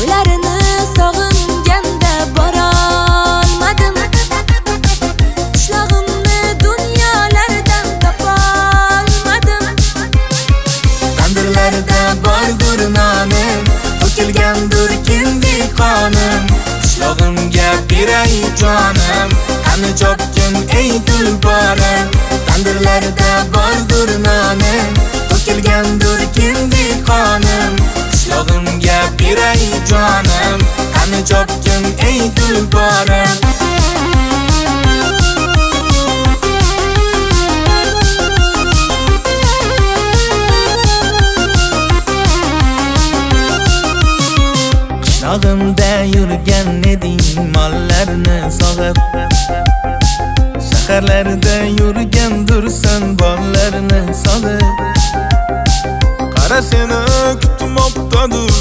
To'ylarini sog'inganda borolmadim. Qishlog'imni dunyolardan topolmadim. Tandirlarda bordur nonim, to'kilgandur kindi qonim. Qishlog'imga beray jonim, qani chopgin ey tulporim. Tandirlarda bordur nonim, to'kilgandur kindi qonim. Qishlog'imga beray jonim, qani chopgin ey tulporim. Qishlog'imda yurgan eding mollarni sog'ib, shaharlarda yurgandursan bollarni sog'ib. Qara seni kutmoqdadir